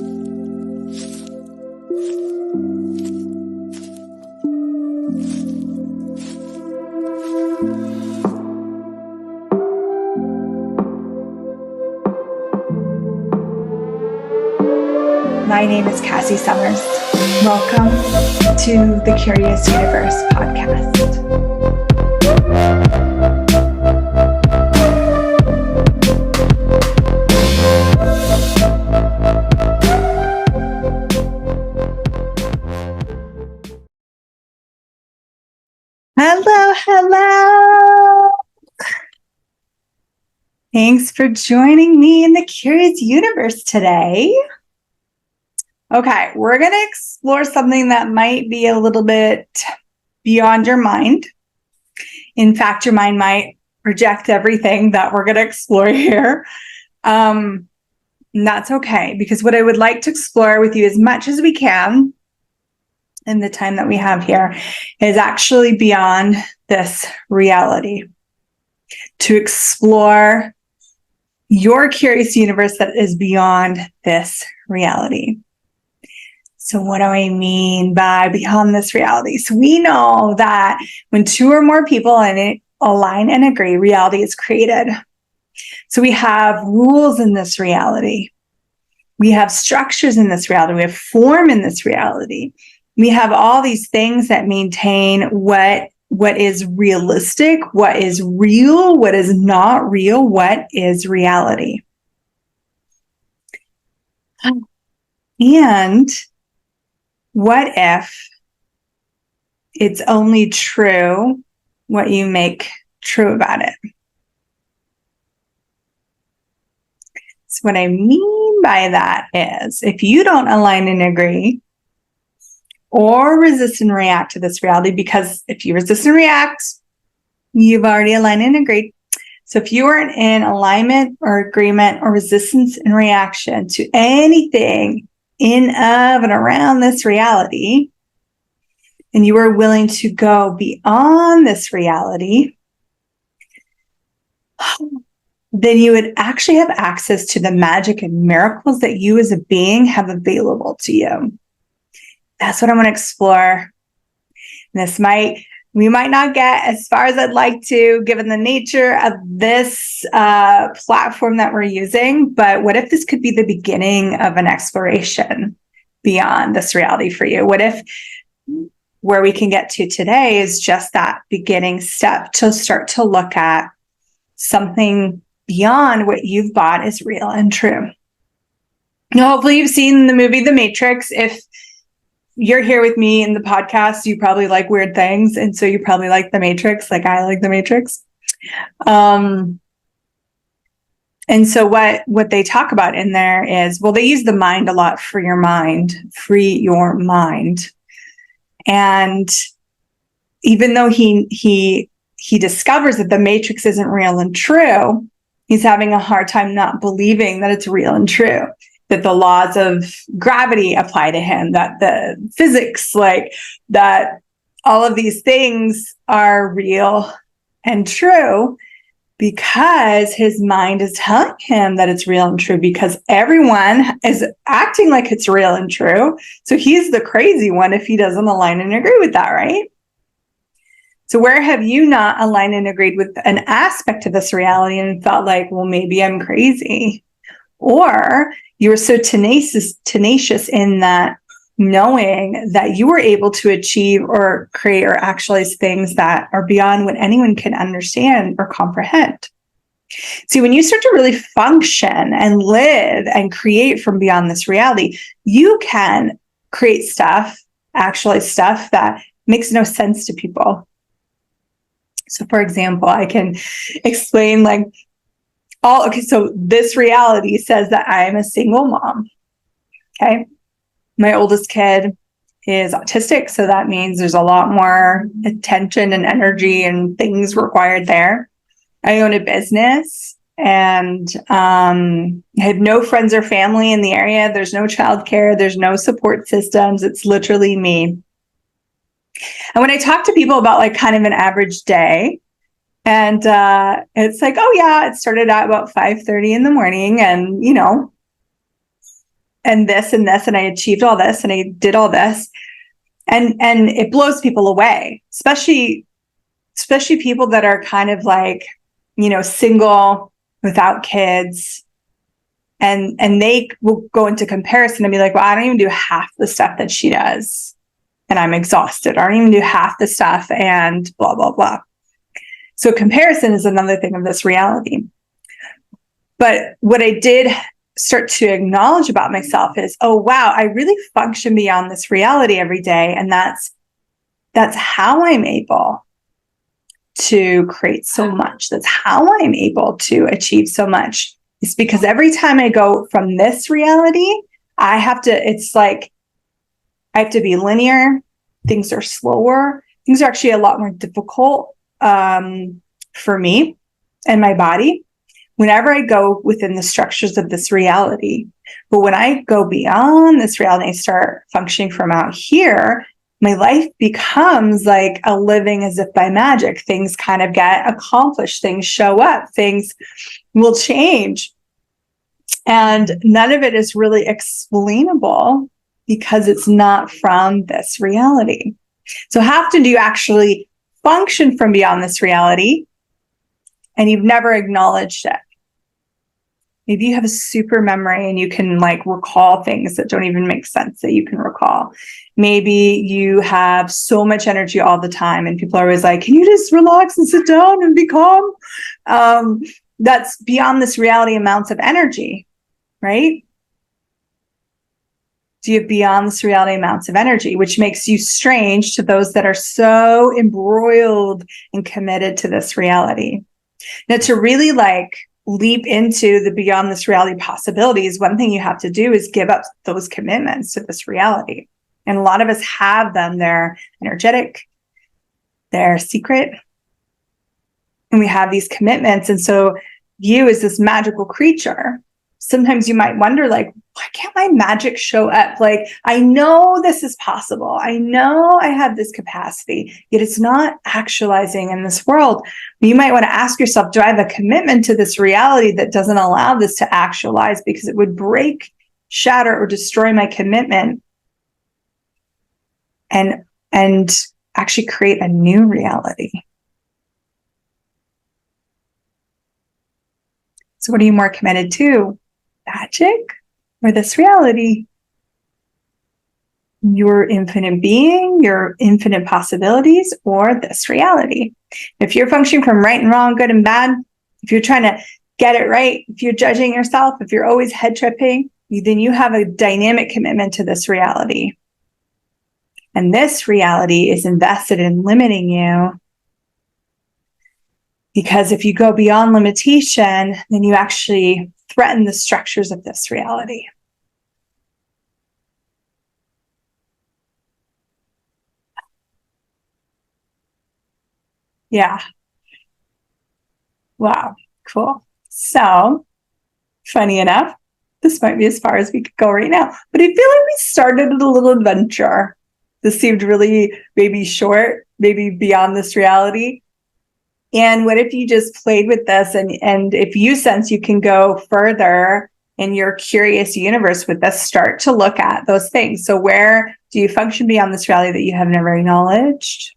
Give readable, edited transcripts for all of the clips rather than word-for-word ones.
My name is Cassy Summers. Welcome to the Curious Universe podcast. Hello. Thanks for joining me in the Curious Universe today. Okay, we're going to explore something that might be a little bit beyond your mind. In fact, your mind might reject everything that we're going to explore here. And that's okay, because what I would like to explore with you as much as we can in the time that we have here is actually beyond this reality. To explore your curious universe that is beyond this reality. So what do I mean by beyond this reality? So we know that when two or more people align and agree, reality is created. So we have rules in this reality. We have structures in this reality. We have form in this reality. We have all these things that maintain what is realistic, what is real, what is not real, what is reality. And what if it's only true what you make true about it? So what I mean by that is if you don't align and agree or resist and react to this reality, because if you resist and react, you've already aligned and agreed. So if you aren't in alignment or agreement or resistance and reaction to anything in, of, and around this reality, and you are willing to go beyond this reality, then you would actually have access to the magic and miracles that you as a being have available to you. That's what I want to explore. We might not get as far as I'd like to, given the nature of this platform that we're using, but what if this could be the beginning of an exploration beyond this reality for you? What if where we can get to today is just that beginning step to start to look at something beyond what you've bought is real and true? Now, hopefully you've seen the movie The Matrix. If you're here with me in the podcast, you probably like weird things. And so you probably like The Matrix, like I like The Matrix. And so what they talk about in there is, well, they use the mind a lot for your mind, free your mind. And even though he discovers that the Matrix isn't real and true, he's having a hard time not believing that it's real and true. That the laws of gravity apply to him, that the physics, like that all of these things are real and true, because his mind is telling him that it's real and true, because everyone is acting like it's real and true. So he's the crazy one if he doesn't align and agree with that, right? So where have you not aligned and agreed with an aspect of this reality and felt like, well, maybe I'm crazy? Or you were so tenacious in that, knowing that you were able to achieve or create or actualize things that are beyond what anyone can understand or comprehend. See, when you start to really function and live and create from beyond this reality, you can create stuff, actualize stuff that makes no sense to people. So for example, I can explain so this reality says that I'm a single mom. Okay. My oldest kid is autistic. So that means there's a lot more attention and energy and things required there. I own a business and I have no friends or family in the area. There's no childcare. There's no support systems. It's literally me. And when I talk to people about like kind of an average day, and it's like, oh yeah, it started at about 5:30 in the morning, and and this and this, and I achieved all this, and I did all this. And it blows people away, especially people that are kind of like, single without kids. And they will go into comparison and be like, well, I don't even do half the stuff that she does. And I'm exhausted. I don't even do half the stuff and blah, blah, blah. So comparison is another thing of this reality. But what I did start to acknowledge about myself is, oh, wow, I really function beyond this reality every day. And that's how I'm able to create so much. That's how I'm able to achieve so much. It's because every time I go from this reality, I have to be linear. Things are slower. Things are actually a lot more difficult for me and my body whenever I go within the structures of this reality. But when I go beyond this reality, I start functioning from out here, my life becomes like a living as if by magic. Things kind of get accomplished. Things show up. Things will change. And none of it is really explainable because it's not from this reality. So how often do you actually function from beyond this reality and you've never acknowledged it? Maybe you have a super memory and you can recall things that don't even make sense that you can recall. Maybe you have so much energy all the time and people are always like, can you just relax and sit down and be calm? That's beyond this reality amounts of energy, right? Do you have beyond this reality amounts of energy, which makes you strange to those that are so embroiled and committed to this reality. Now, to really leap into the beyond this reality possibilities, one thing you have to do is give up those commitments to this reality. And a lot of us have them. They're energetic, they're secret, and we have these commitments. And so you as this magical creature, sometimes you might wonder, why can't my magic show up? I know this is possible. I know I have this capacity, yet it's not actualizing in this world. You might want to ask yourself, do I have a commitment to this reality that doesn't allow this to actualize because it would break, shatter, or destroy my commitment and actually create a new reality? So what are you more committed to? Magic or this reality? Your infinite being, your infinite possibilities, or this reality? If you're functioning from right and wrong, good and bad, if you're trying to get it right, if you're judging yourself, if you're always head tripping, then you have a dynamic commitment to this reality. And this reality is invested in limiting you. Because if you go beyond limitation, then you actually threaten the structures of this reality. Yeah. Wow. Cool. So, funny enough, this might be as far as we could go right now. But I feel like we started a little adventure. This seemed really maybe short, maybe beyond this reality. And what if you just played with this and if you sense you can go further in your curious universe with this, start to look at those things. So where do you function beyond this reality that you have never acknowledged?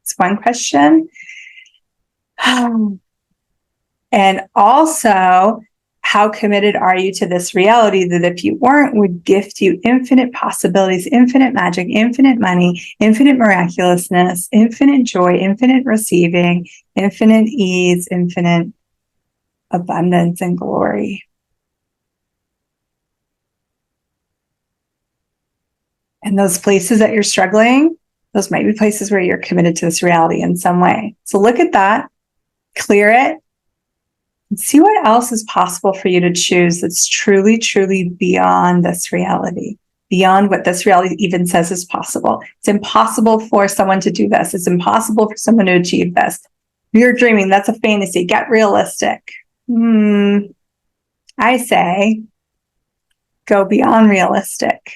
It's one question. And also, how committed are you to this reality that if you weren't, would gift you infinite possibilities, infinite magic, infinite money, infinite miraculousness, infinite joy, infinite receiving, infinite ease, infinite abundance and glory? And those places that you're struggling, those might be places where you're committed to this reality in some way. So look at that, clear it, and see what else is possible for you to choose that's truly, truly beyond this reality, beyond what this reality even says is possible. It's impossible for someone to do this. It's impossible for someone to achieve this. You're dreaming. That's a fantasy. Get realistic. I say, go beyond realistic.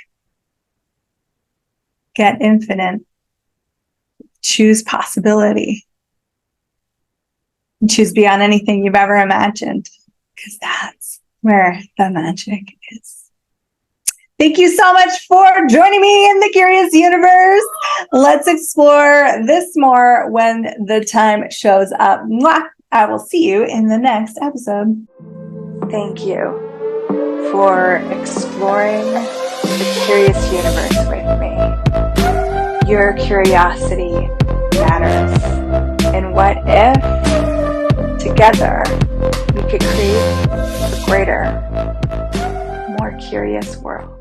Get infinite. Choose possibility. Choose beyond anything you've ever imagined, because that's where the magic is. Thank you so much for joining me in the Curious Universe. Let's explore this more when the time shows up. Mwah! I will see you in the next episode. Thank you for exploring the Curious Universe with me. Your curiosity matters. And what if together we could create a greater, more curious world?